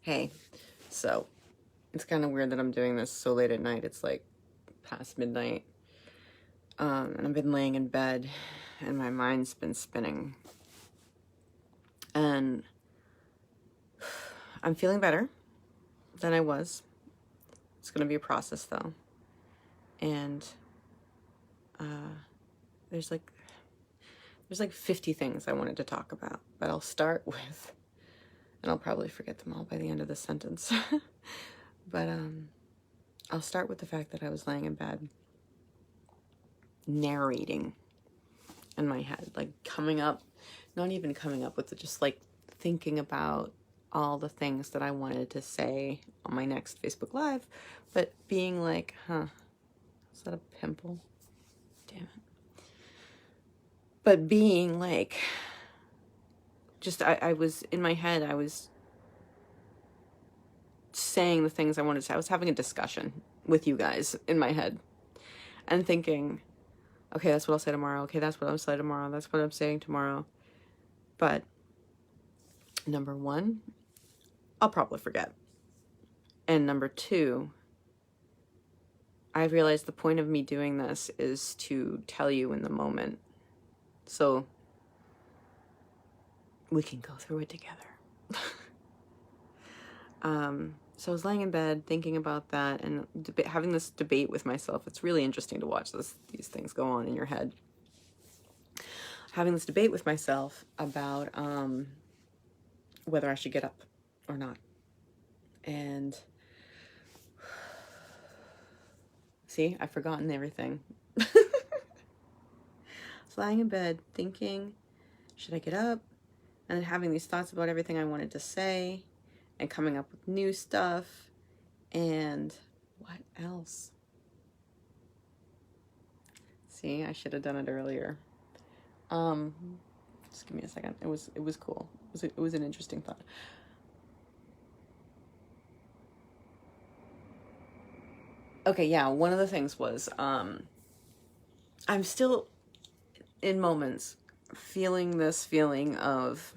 Hey, so it's kind of weird that I'm doing this so late at night. It's like past midnight. And I've been laying in bed and my mind's been spinning. And I'm feeling better than I was. It's going to be a process though. And there's like 50 things I wanted to talk about, but I'll start with, and I'll probably forget them all by the end of the sentence. But I'll start with the fact that I was laying in bed narrating in my head, like not even coming up with it, just like thinking about all the things that I wanted to say on my next Facebook Live, but being like, is that a pimple? Damn it. But being like, I was in my head, I was saying the things I wanted to say. I was having a discussion with you guys in my head and thinking, okay, that's what I'll say tomorrow. Okay, that's what I'll say tomorrow. That's what I'm saying tomorrow. But number one, I'll probably forget. And number two, I realized the point of me doing this is to tell you in the moment so we can go through it together. So I was laying in bed thinking about that and having this debate with myself. It's really interesting to watch these things go on in your head. Having this debate with myself about whether I should get up or not. And see, I've forgotten everything. I was lying in bed thinking, should I get up? And then having these thoughts about everything I wanted to say and coming up with new stuff. And what else? See, I should have done it earlier. Just give me a second. It was cool. It was an interesting thought. Okay, yeah, one of the things was I'm still in moments feeling this feeling of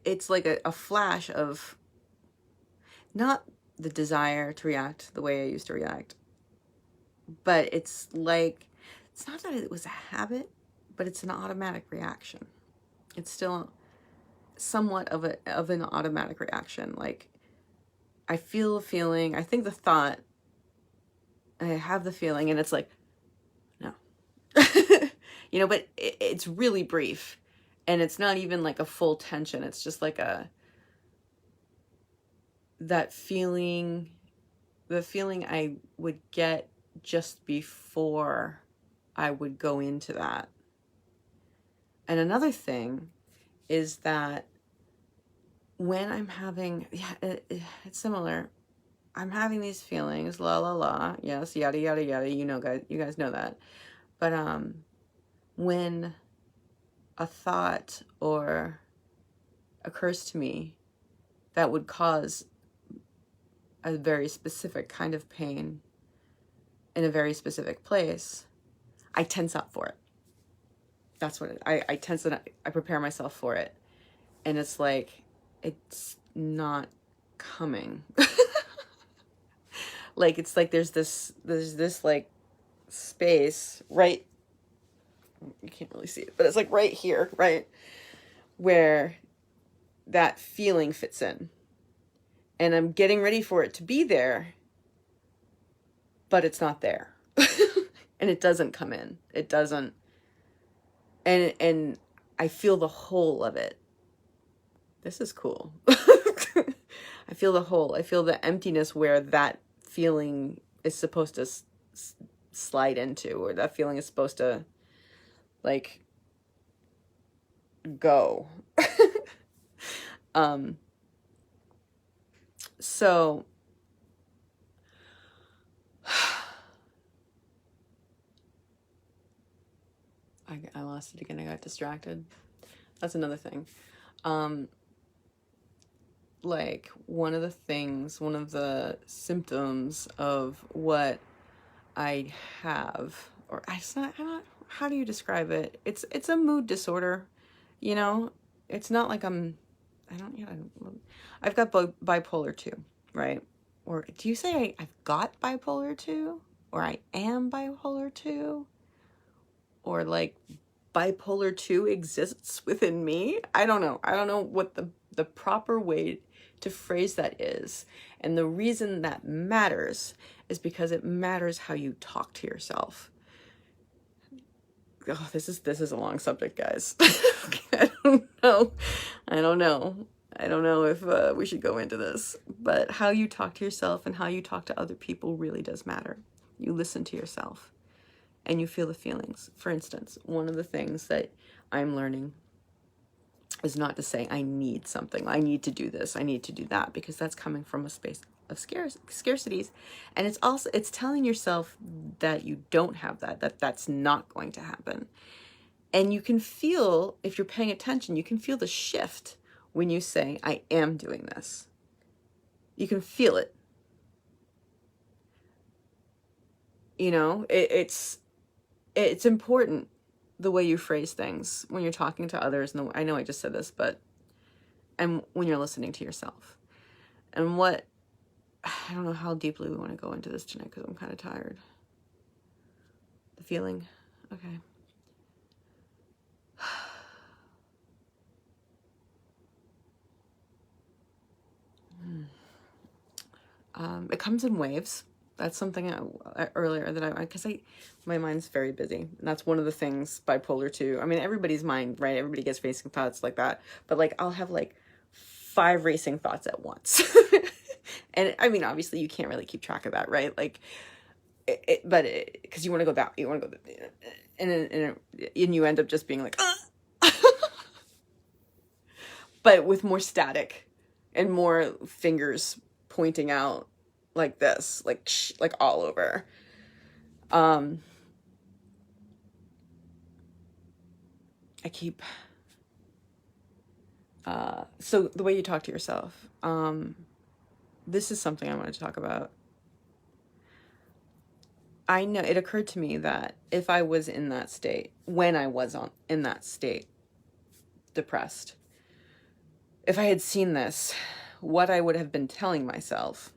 it's like a flash of not the desire to react the way I used to react, but it's like, it's not that it was a habit, but it's an automatic reaction. It's still somewhat of an automatic reaction. Like, I feel a feeling, I think the thought, I have the feeling, and it's like, no. But it's really brief. And it's not even like a full tension. It's just like that feeling, the feeling I would get just before I would go into that. And another thing is that when I'm having, it's similar. I'm having these feelings, la la la, yes, yada yada yada. You guys know that. But when a thought or occurs to me that would cause a very specific kind of pain in a very specific place, I tense up for it. That's what I tense and I prepare myself for it. And it's like, it's not coming. Like, it's like there's this like space right, you can't really see it, but it's like right here, right, where that feeling fits in. And I'm getting ready for it to be there, but it's not there. And it doesn't come in. It doesn't. And I feel the whole of it. This is cool. I feel the whole. I feel the emptiness where that feeling is supposed to slide into, or that feeling is supposed to, like, go. So I lost it again. I got distracted. That's another thing. Like, one of the symptoms of what I have, or I don't, how do you describe it? It's a mood disorder, it's not like I've got bipolar 2, right? Or do you say I've got bipolar 2? Or I am bipolar 2? Or like bipolar 2 exists within me? I don't know. I don't know what the proper way to phrase that is. And the reason that matters is because it matters how you talk to yourself. Oh, this is a long subject, guys. I don't know. I don't know if we should go into this, but how you talk to yourself and how you talk to other people really does matter. You listen to yourself and you feel the feelings. For instance, one of the things that I'm learning is not to say I need something, I need to do this, I need to do that, because that's coming from a space of scarcities. And it's telling yourself that you don't have that's not going to happen. And you can feel, if you're paying attention, you can feel the shift when you say, I am doing this. You can feel it. You know, it's important the way you phrase things when you're talking to others. And I know I just said this, and when you're listening to yourself. And I don't know how deeply we want to go into this tonight because I'm kind of tired. The feeling. Okay. It comes in waves. That's something earlier that because my mind's very busy. And that's one of the things, bipolar 2. I mean, everybody's mind, right? Everybody gets racing thoughts like that. But like, I'll have like 5 racing thoughts at once. And I mean, obviously you can't really keep track of that, right? Like, but because you want to go back, and you end up just being like, but with more static and more fingers pointing out like this, like all over. I keep, so the way you talk to yourself, this is something I wanted to talk about. I know it occurred to me that if I was in that state, when I was in that state, depressed, if I had seen this, what I would have been telling myself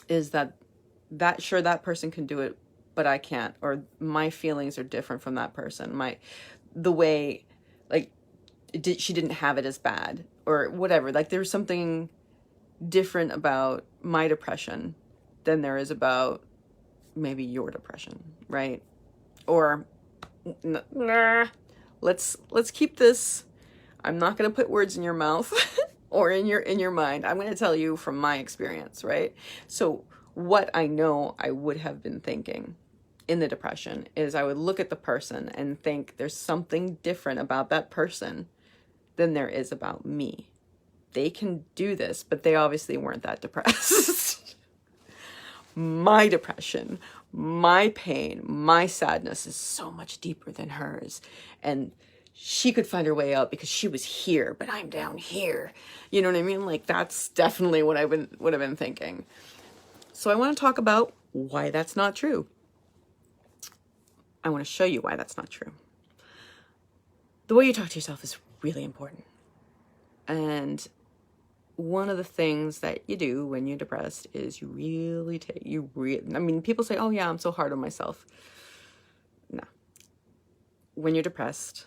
is that sure, that person can do it, but I can't, or my feelings are different from that person. The way, like, she didn't have it as bad, or whatever. Like, there's something different about my depression than there is about maybe your depression, right? Or, nah, let's keep this. I'm not going to put words in your mouth or in your mind. I'm going to tell you from my experience, right? So what I know I would have been thinking in the depression is I would look at the person and think there's something different about that person than there is about me. They can do this, but they obviously weren't that depressed. My depression, my pain, my sadness is so much deeper than hers. And she could find her way out because she was here, but I'm down here. You know what I mean? Like, that's definitely what I would have been thinking. So I want to talk about why that's not true. I want to show you why that's not true. The way you talk to yourself is really important. And one of the things that you do when you're depressed is I mean, people say, oh yeah, I'm so hard on myself. No. When you're depressed,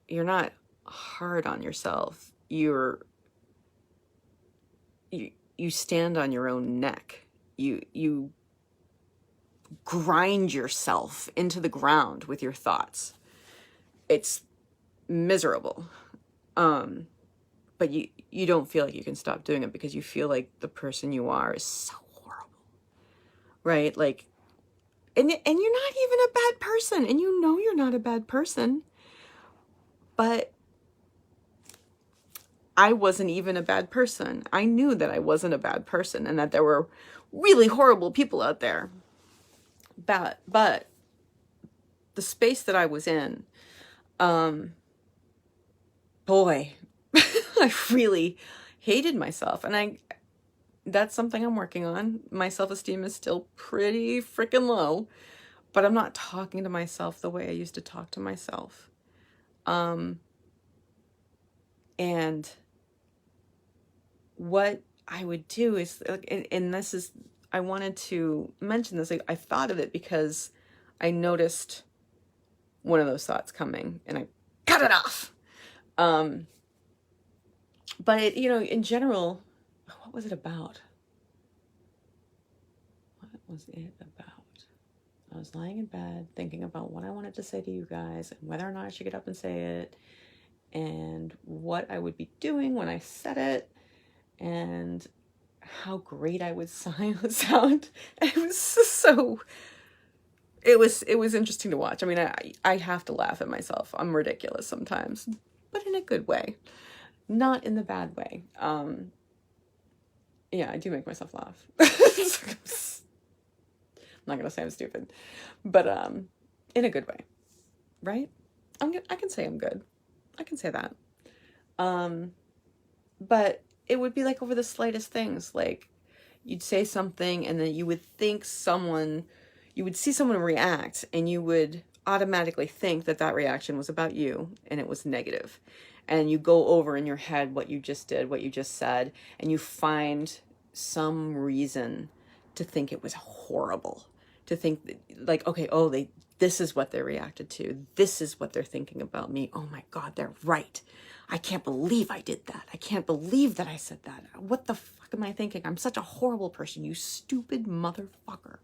you're not hard on yourself. You stand on your own neck. You grind yourself into the ground with your thoughts. It's miserable. But you don't feel like you can stop doing it because you feel like the person you are is so horrible, right? Like, and you're not even a bad person, and you know you're not a bad person, but I wasn't even a bad person. I knew that I wasn't a bad person and that there were really horrible people out there. But the space that I was in, boy, I really hated myself. And that's something I'm working on. My self-esteem is still pretty freaking low, but I'm not talking to myself the way I used to talk to myself. And what I would do is, and this is, I wanted to mention this, I thought of it because I noticed one of those thoughts coming and I cut it off. But in general, what was it about? What was it about? I was lying in bed thinking about what I wanted to say to you guys and whether or not I should get up and say it and what I would be doing when I said it and how great I would sound. It was so, it was interesting to watch. I mean, I have to laugh at myself. I'm ridiculous sometimes, but in a good way, not in the bad way. Yeah, I do make myself laugh. I'm not gonna say I'm stupid, but in a good way, right? I can say I'm good. I can say that. But it would be like over the slightest things. Like you'd say something and then you would think you would see someone react and you would automatically think that that reaction was about you and it was negative. And you go over in your head what you just did, what you just said, and you find some reason to think it was horrible. To think that, like, okay, oh, this is what they reacted to. This is what they're thinking about me. Oh my God, they're right. I can't believe I did that. I can't believe that I said that. What the fuck am I thinking? I'm such a horrible person, you stupid motherfucker.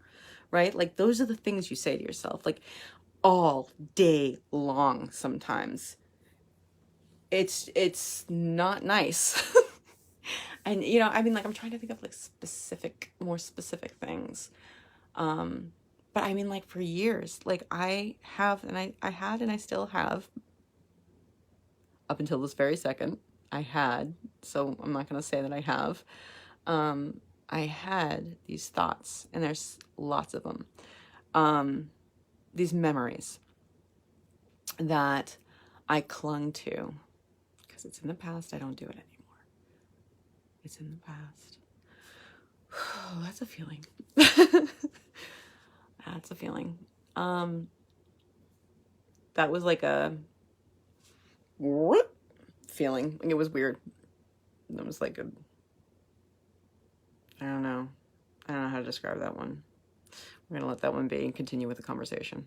Right? Like those are the things you say to yourself, like all day long sometimes. It's not nice. And I mean, like I'm trying to think of like more specific things. But I mean, like for years, like I have, and I had, and I still have, up until this very second, I had, so I'm not going to say that I have, I had these thoughts, and there's lots of them, these memories that I clung to, because it's in the past, I don't do it anymore. It's in the past. Oh, that's a feeling. That's a feeling. That was like a feeling. It was weird. It was like I don't know how to describe that one. We're gonna let that one be and continue with the conversation.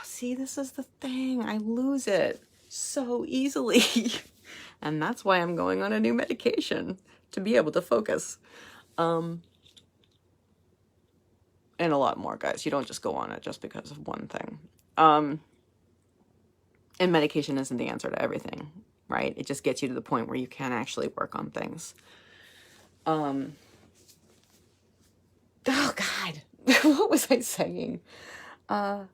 See, this is the thing. I lose it so easily. And that's why I'm going on a new medication to be able to focus. And a lot more, guys. You don't just go on it just because of one thing. And medication isn't the answer to everything, right? It just gets you to the point where you can actually work on things. Oh, God. What was I saying? The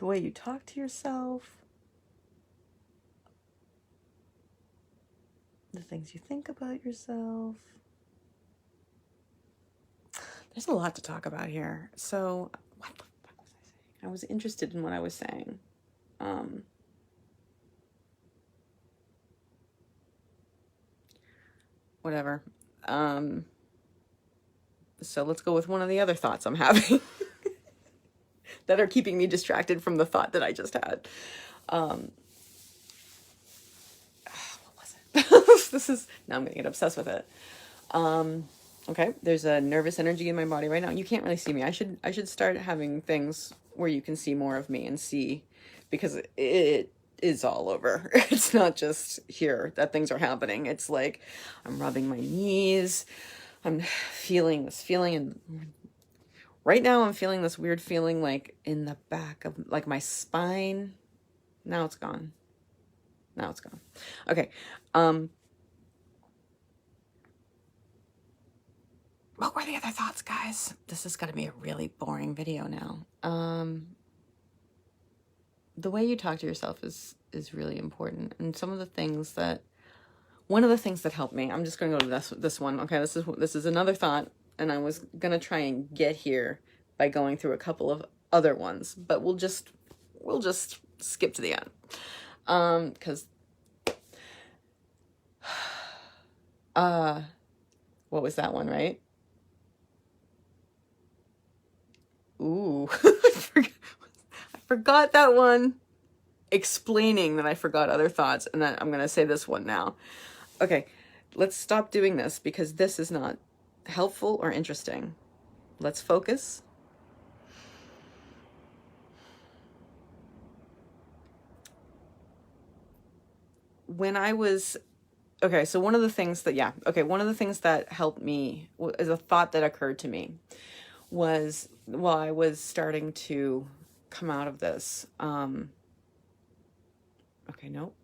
way you talk to yourself. The things you think about yourself. There's a lot to talk about here. So, what the fuck was I saying? I was interested in what I was saying. Whatever. So let's go with one of the other thoughts I'm having that are keeping me distracted from the thought that I just had. What was it? Now I'm going to get obsessed with it. Okay, there's a nervous energy in my body right now. You can't really see me. I should start having things where you can see more of me and see, because it is all over. It's not just here that things are happening. It's like I'm rubbing my knees. I'm feeling this feeling, and right now I'm feeling this weird feeling like in the back of like my spine. Now it's gone. Okay. What were the other thoughts, guys? This is going to be a really boring video now. The way you talk to yourself is really important. And one of the things that helped me, I'm just going to go to this one. Okay, this is another thought, and I was going to try and get here by going through a couple of other ones, but we'll just skip to the end. Cuz what was that one, right? Ooh. forgot that one. Explaining that I forgot other thoughts, and then I'm going to say this one now. Okay, let's stop doing this because this is not helpful or interesting. Let's focus. When I was, okay, so one of the things that helped me is a thought that occurred to me was while I was starting to come out of this. Okay, nope.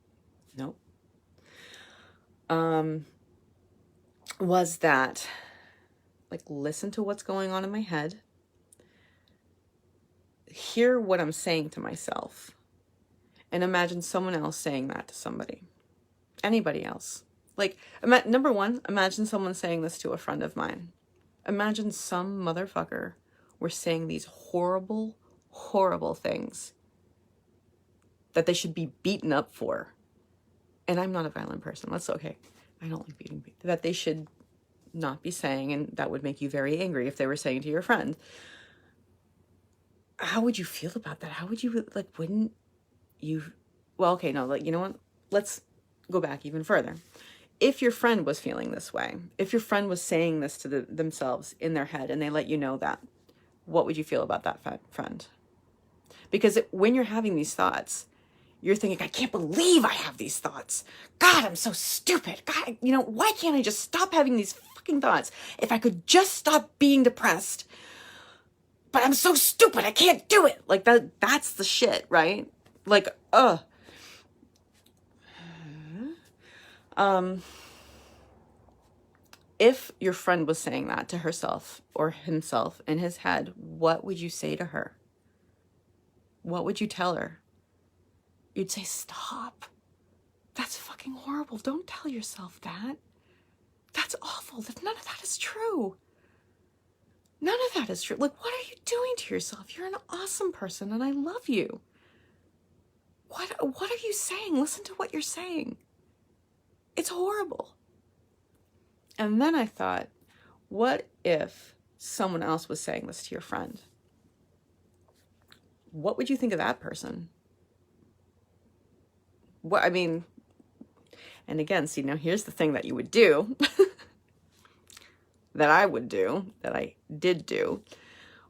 Was that, like, listen to what's going on in my head, hear what I'm saying to myself, and imagine someone else saying that to somebody, anybody else. Like, number one, imagine someone saying this to a friend of mine. Imagine some motherfucker were saying these horrible, horrible things that they should be beaten up for. And I'm not a violent person. That's okay. I don't like beating people. That they should not be saying, and that would make you very angry if they were saying to your friend. How would you feel about that? How would you, like, wouldn't you, well, okay, no, like, you know what? Let's go back even further. If your friend was feeling this way, if your friend was saying this to themselves in their head and they let you know that, what would you feel about that friend? Because when you're having these thoughts, you're thinking, I can't believe I have these thoughts. God, I'm so stupid. God, you know, why can't I just stop having these fucking thoughts? If I could just stop being depressed, but I'm so stupid, I can't do it. Like, that's the shit, right? Like, if your friend was saying that to herself or himself in his head, what would you say to her? What would you tell her? You'd say, stop. That's fucking horrible. Don't tell yourself that. That's awful. None of that is true. None of that is true. Like, what are you doing to yourself? You're an awesome person and I love you. What are you saying? Listen to what you're saying. It's horrible. And then I thought, what if someone else was saying this to your friend? What would you think of that person? What, I mean, and again, see, now here's the thing that you would do, that I would do, that I did do,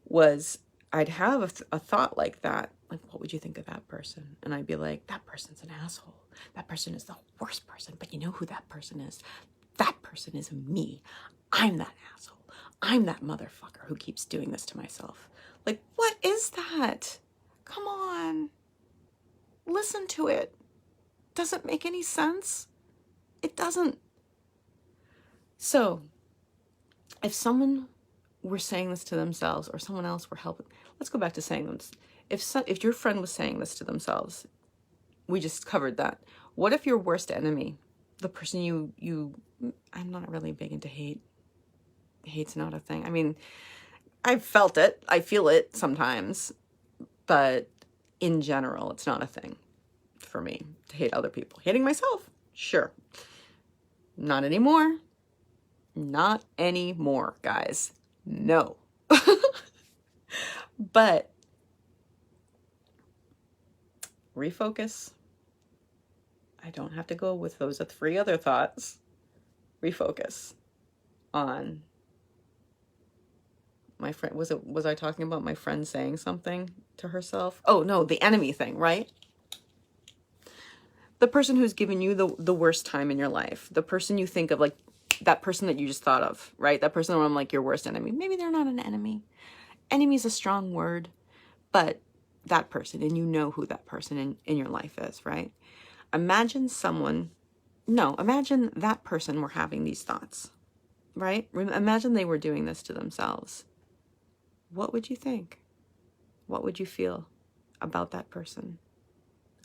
was I'd have a thought like that. Like, what would you think of that person? And I'd be like, that person's an asshole. That person is the worst person. But you know who that person is? That person is me. I'm that asshole. I'm that motherfucker who keeps doing this to myself. Like, what is that? Come on. Listen to it. Does it make any sense? It doesn't. So, if someone were saying this to themselves or someone else were helping, let's go back to saying them. If your friend was saying this to themselves, we just covered that. What if your worst enemy, the person I'm not really big into hate. Hate's not a thing. I mean, I've felt it. I feel it sometimes. But in general, it's not a thing for me to hate other people. Hating myself, sure. Not anymore. Not anymore, guys. No. But refocus. I don't have to go with those 3 other thoughts. Refocus on my friend. Was I talking about my friend saying something to herself? Oh no, the enemy thing, right? The person who's given you the worst time in your life. The person you think of, like that person that you just thought of, right? That person where I'm like your worst enemy. Maybe they're not an enemy. Enemy is a strong word, but that person, and you know who that person in your life is, right? Imagine that person were having these thoughts, right? Imagine they were doing this to themselves. What would you think? What would you feel about that person?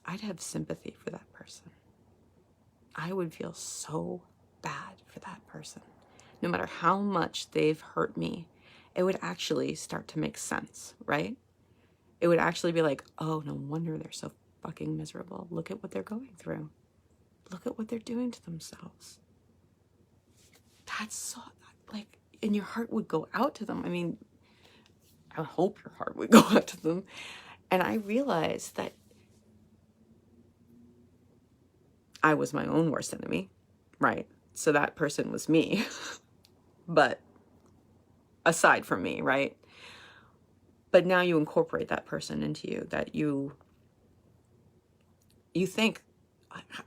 I'd have sympathy for that person. I would feel so bad for that person. No matter how much they've hurt me, it would actually start to make sense, right? It would actually be like, oh, no wonder they're so fucking miserable. Look at what they're going through. Look at what they're doing to themselves. That's so, like, and your heart would go out to them. I mean, I hope your heart would go out to them. And I realized that I was my own worst enemy, right? So that person was me, but aside from me, right? But now you incorporate that person into you, that you think,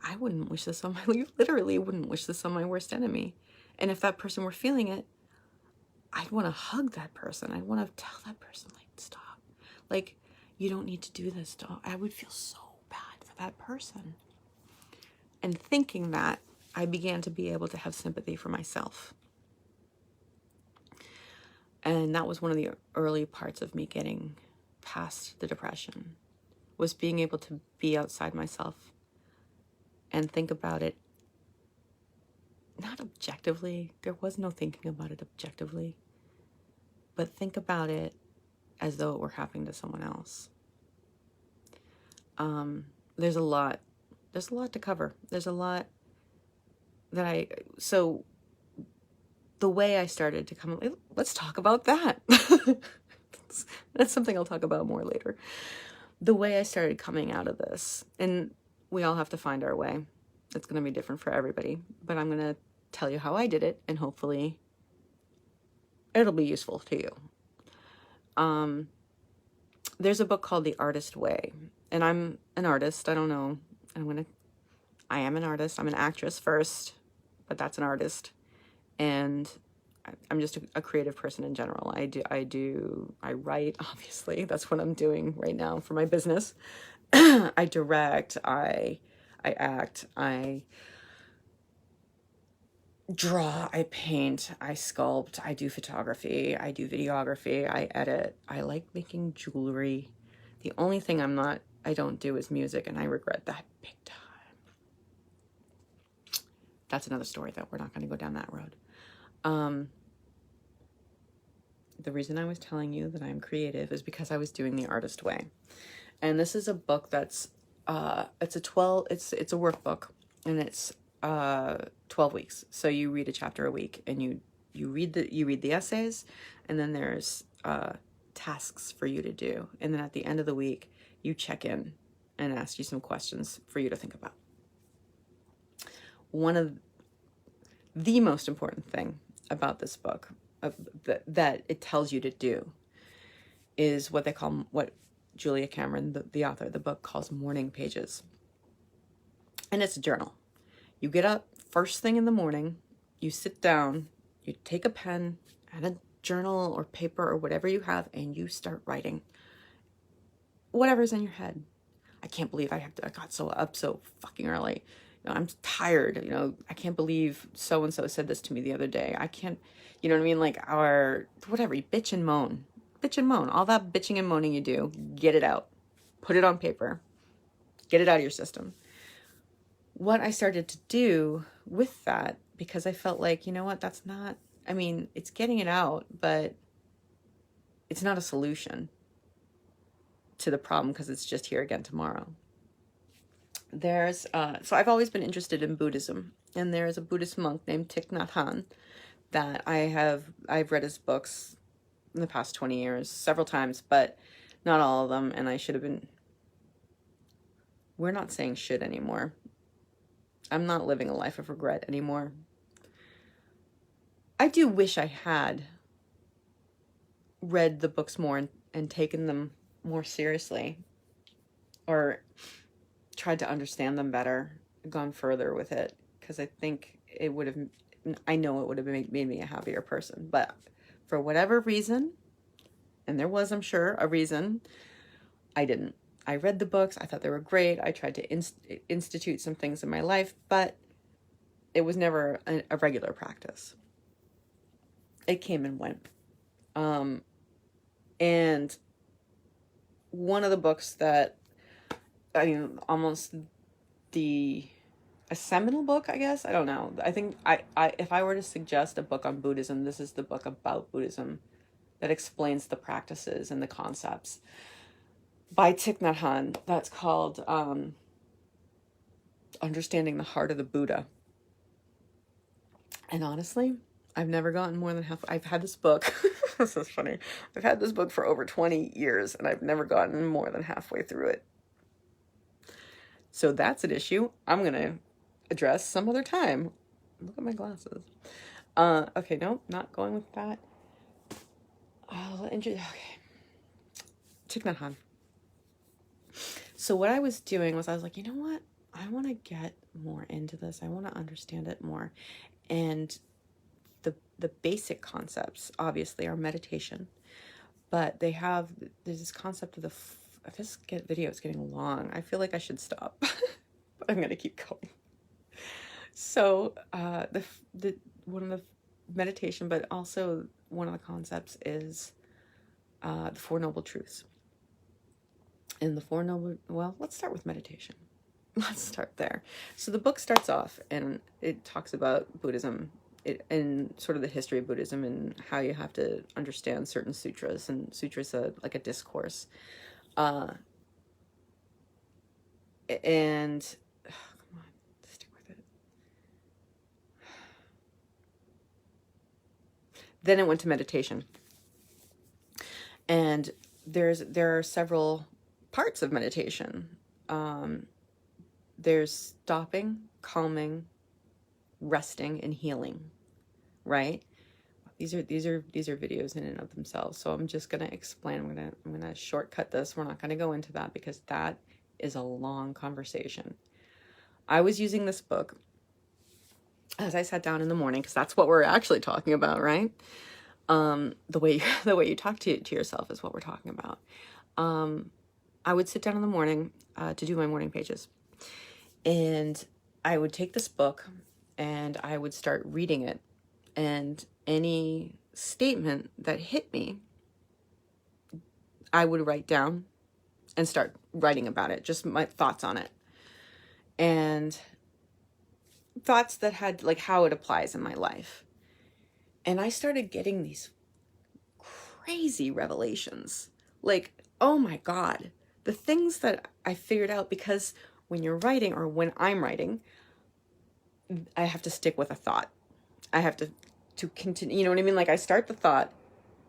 I wouldn't wish this on my, you literally wouldn't wish this on my worst enemy. And if that person were feeling it, I'd want to hug that person. I'd want to tell that person, like, stop. Like, you don't need to do this. Stop. I would feel so bad for that person. And thinking that, I began to be able to have sympathy for myself. And that was one of the early parts of me getting past the depression, was being able to be outside myself and think about it, not objectively. There was no thinking about it objectively, but think about it as though it were happening to someone else. There's a lot to cover. There's a lot that so the way I started to come, let's talk about that. That's something I'll talk about more later. The way I started coming out of this, and we all have to find our way. It's going to be different for everybody, but I'm going to tell you how I did it, and hopefully it'll be useful to you. There's a book called The Artist Way, and I'm an artist. I don't know. I am an artist. I'm an actress first, but that's an artist. And I'm just a creative person in general. I write, obviously. That's what I'm doing right now for my business. I direct, I act, I draw, I paint, I sculpt, I do photography, I do videography, I edit. I like making jewelry. The only thing I don't do is music, and I regret that big time. That's another story, though. We're not going to go down that road. The reason I was telling you that I'm creative is because I was doing The Artist Way. And this is a book that's, it's a workbook, and it's 12 weeks. So you read a chapter a week, and you read the essays, and then there's tasks for you to do. And then at the end of the week, you check in and ask you some questions for you to think about. One of the most important thing about this book that it tells you to do is what Julia Cameron, the author of the book, calls morning pages. And it's a journal. You get up first thing in the morning, you sit down, you take a pen and a journal or paper or whatever you have, and you start writing whatever's in your head. I can't believe I got up so fucking early. I'm tired, I can't believe so-and-so said this to me the other day. I can't, you know what I mean? Like, whatever, you bitch and moan, all that bitching and moaning you do, get it out, put it on paper, get it out of your system. What I started to do with that, because I felt like, you know what, it's getting it out, but it's not a solution to the problem, because it's just here again tomorrow. So I've always been interested in Buddhism, and there's a Buddhist monk named Thich Nhat Hanh that I've read his books in the past 20 years, several times, but not all of them, and we're not saying should anymore. I'm not living a life of regret anymore. I do wish I had read the books more and taken them more seriously, or tried to understand them better, gone further with it, because I think I know it would have made me a happier person. But for whatever reason, and there was, I'm sure, a reason, I didn't. I read the books, I thought they were great, I tried to institute some things in my life, but it was never a regular practice. It came and went. And one of the books that, almost a seminal book, I guess. I don't know. I think if I were to suggest a book on Buddhism, this is the book about Buddhism that explains the practices and the concepts, by Thich Nhat Hanh. That's called Understanding the Heart of the Buddha. And honestly, I've never gotten more than half. I've had this book. This is funny. I've had this book for over 20 years and I've never gotten more than halfway through it. So that's an issue I'm going to address some other time. Look at my glasses. Okay, no, not going with that. Okay. Thich Nhat Hanh. So what I was doing was I was like, you know what? I want to get more into this. I want to understand it more. And the basic concepts, obviously, are meditation. But there's this concept of this video is getting long. I feel like I should stop. But I'm going to keep going. So one of the meditation, but also one of the concepts is the Four Noble Truths. And let's start with meditation. Let's start there. So the book starts off and it talks about Buddhism and sort of the history of Buddhism and how you have to understand certain sutras. And sutras are like a discourse. Come on, stick with it. Then it went to meditation. And there are several parts of meditation. There's stopping, calming, resting, and healing, right? These are videos in and of themselves. So I'm just going to explain. I'm going to shortcut this. We're not going to go into that because that is a long conversation. I was using this book as I sat down in the morning, because that's what we're actually talking about, right? The way you talk to yourself is what we're talking about. I would sit down in the morning to do my morning pages, and I would take this book and I would start reading it, and any statement that hit me, I would write down and start writing about it, just my thoughts on it, and thoughts that had like how it applies in my life. And I started getting these crazy revelations, like, oh my God, the things that I figured out, because when you're writing, or when I'm writing, I have to stick with a thought. I have to continue, you know what I mean? Like I start the thought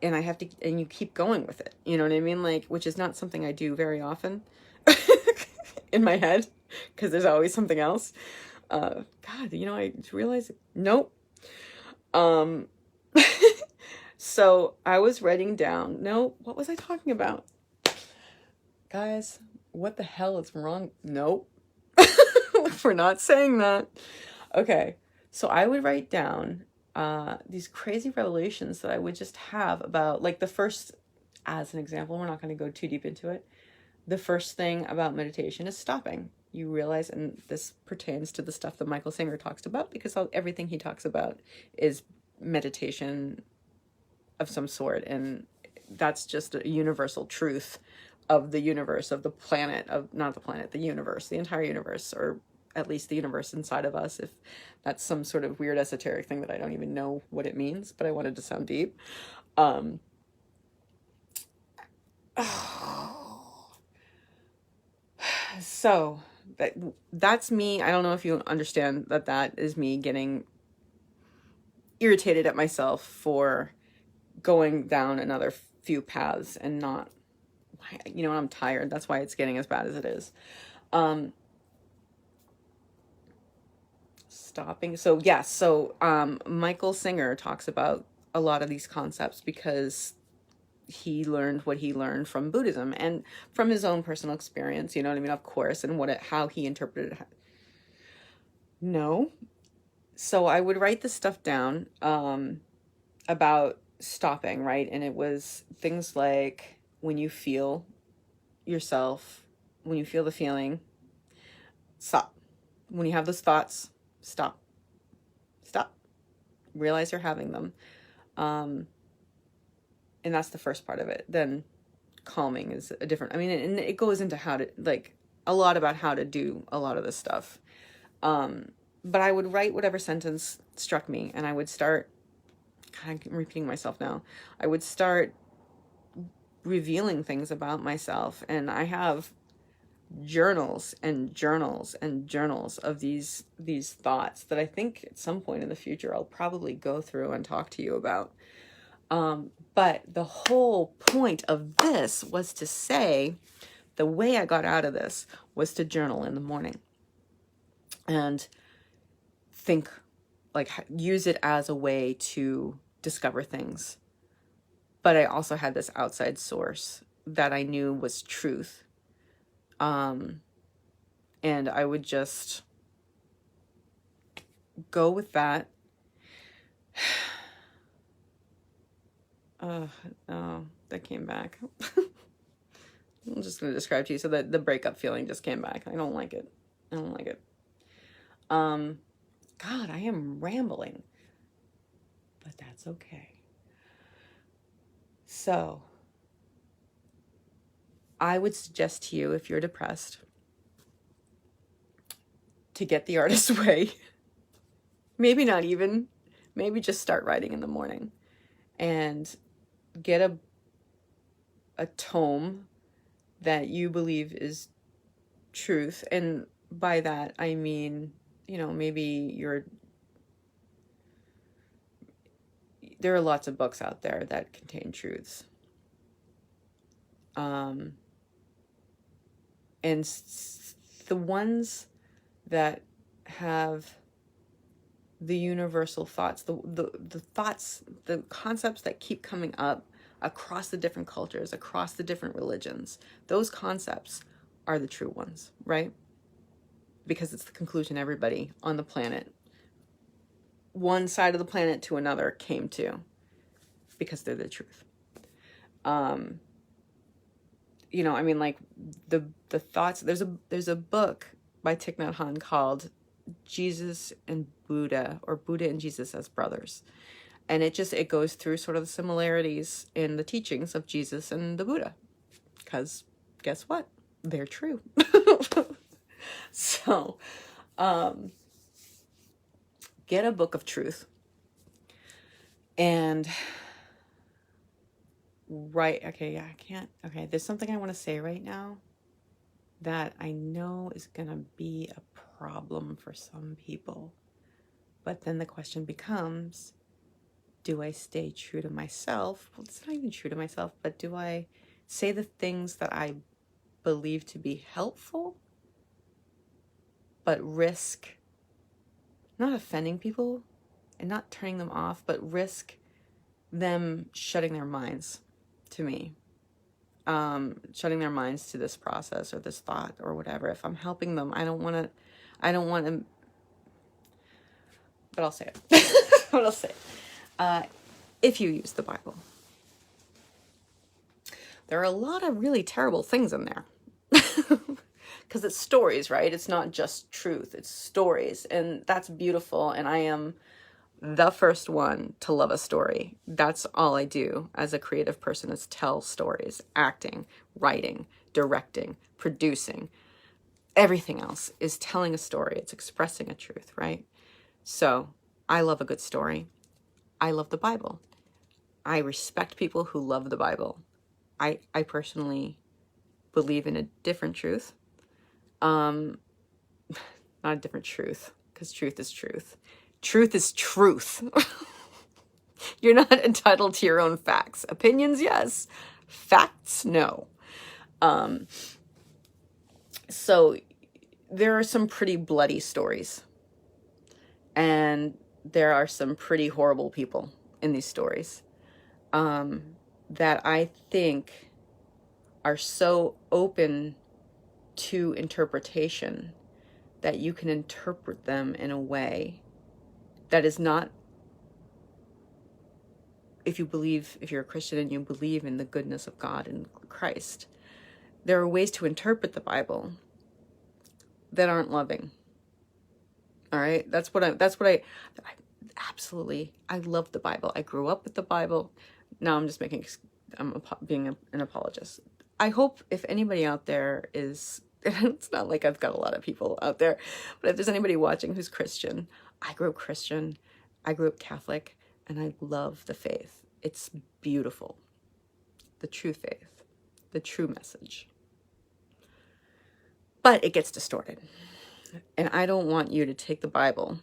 and and you keep going with it. You know what I mean? Like, which is not something I do very often in my head, because there's always something else. God, I realized, nope. So I was writing down, what was I talking about? Guys, what the hell is wrong? Nope. We're not saying that. Okay. So I would write down these crazy revelations that I would just have about, like, the first, as an example, we're not going to go too deep into it. The first thing about meditation is stopping. You realize, and this pertains to the stuff that Michael Singer talks about, because everything he talks about is meditation of some sort, and that's just a universal truth of the universe, of the planet, the universe, the entire universe, or at least the universe inside of us, if that's some sort of weird esoteric thing that I don't even know what it means, but I wanted to sound deep. So that's me. I don't know if you understand that is me getting irritated at myself for going down another few paths and not, I'm tired. That's why it's getting as bad as it is. Stopping. So yes. So, Michael Singer talks about a lot of these concepts because he learned what he learned from Buddhism and from his own personal experience, you know what I mean? Of course. And how he interpreted it. No. So I would write this stuff down, about stopping, right? And it was things like, when you feel yourself, when you feel the feeling, stop. When you have those thoughts, stop. Realize you're having them. And that's the first part of it. Then calming is a different, and it goes into how to, like, a lot about how to do a lot of this stuff. But I would write whatever sentence struck me, and I would start, God, I'm repeating myself now. I would start revealing things about myself. And I have journals and journals and journals of these thoughts that I think at some point in the future I'll probably go through and talk to you about. But the whole point of this was to say, the way I got out of this was to journal in the morning and think, like, use it as a way to discover things. But I also had this outside source that I knew was truth. And I would just go with that. Oh, that came back. I'm just going to describe to you. So that the breakup feeling just came back. I don't like it. I don't like it. God, I am rambling. But that's okay. So, I would suggest to you, if you're depressed, to get the Artist's Way. Maybe not even. Maybe just start writing in the morning. And get a tome that you believe is truth. And by that, I mean, maybe there are lots of books out there that contain truths. And the ones that have the universal thoughts, the thoughts, the concepts that keep coming up across the different cultures, across the different religions, those concepts are the true ones, right? Because it's the conclusion everybody on the planet, one side of the planet to another, came to, because they're the truth. Like the thoughts, there's a book by Thich Nhat Hanh called Jesus and Buddha, or Buddha and Jesus as Brothers. And it goes through sort of the similarities in the teachings of Jesus and the Buddha. Because guess what? They're true. So, get a book of truth. And there's something I want to say right now that I know is going to be a problem for some people. But then the question becomes, do I stay true to myself? Well, it's not even true to myself, but do I say the things that I believe to be helpful, but risk not offending people and not turning them off, but risk them shutting their minds to me, shutting their minds to this process or this thought or whatever. If I'm helping them, I don't want to, but I'll say it. But I'll say it. If you use the Bible, there are a lot of really terrible things in there. Because it's stories, right? It's not just truth, it's stories. And that's beautiful. And I am the first one to love a story. That's all I do as a creative person, is tell stories, acting, writing, directing, producing. Everything else is telling a story. It's expressing a truth, right? So I love a good story. I love the Bible. I respect people who love the Bible. I personally believe in a different truth. Not a different truth, because truth is truth. Truth is truth. You're not entitled to your own facts. Opinions, yes. Facts, no. So there are some pretty bloody stories. And there are some pretty horrible people in these stories, that I think are so open to interpretation that you can interpret them in a way that is not, if you're a Christian and you believe in the goodness of God and Christ, there are ways to interpret the Bible that aren't loving. All right. That's what I absolutely, I love the Bible. I grew up with the Bible. Now I'm just being an apologist. I hope if anybody out there is, it's not like I've got a lot of people out there, but if there's anybody watching who's Christian, I grew up Christian, I grew up Catholic, and I love the faith. It's beautiful. The true faith, the true message. But it gets distorted. And I don't want you to take the Bible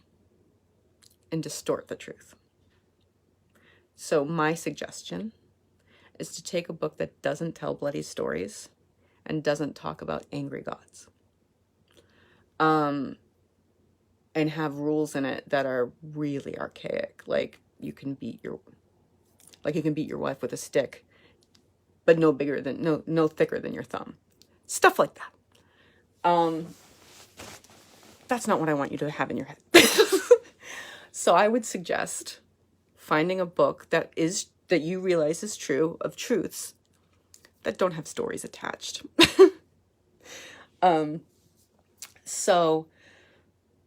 and distort the truth. So my suggestion is to take a book that doesn't tell bloody stories and doesn't talk about angry gods. And have rules in it that are really archaic. Like you can beat your wife with a stick, but no thicker than your thumb. Stuff like that. That's not what I want you to have in your head. So I would suggest finding a book that you realize is true, of truths that don't have stories attached. So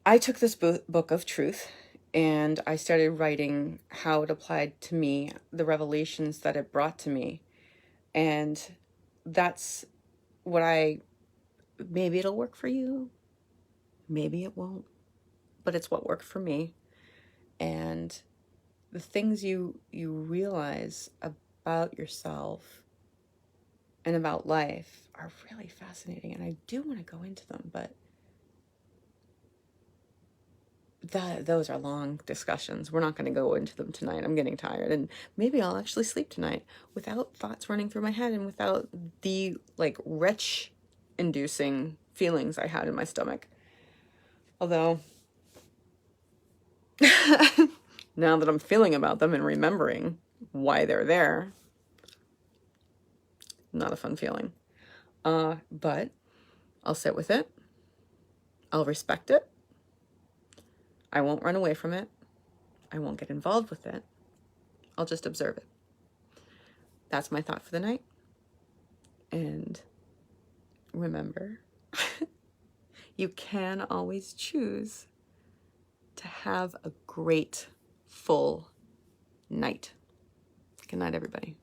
I took this book of truth and I started writing how it applied to me, the revelations that it brought to me. And that's what maybe it'll work for you, maybe it won't, but it's what worked for me. And the things you realize about yourself and about life are really fascinating. And I do want to go into them, but those are long discussions. We're not going to go into them tonight. I'm getting tired, and maybe I'll actually sleep tonight without thoughts running through my head and without the retch-inducing feelings I had in my stomach. Although, now that I'm feeling about them and remembering why they're there, not a fun feeling. But I'll sit with it. I'll respect it. I won't run away from it. I won't get involved with it. I'll just observe it. That's my thought for the night. And remember, you can always choose to have a great, full night. Good night, everybody.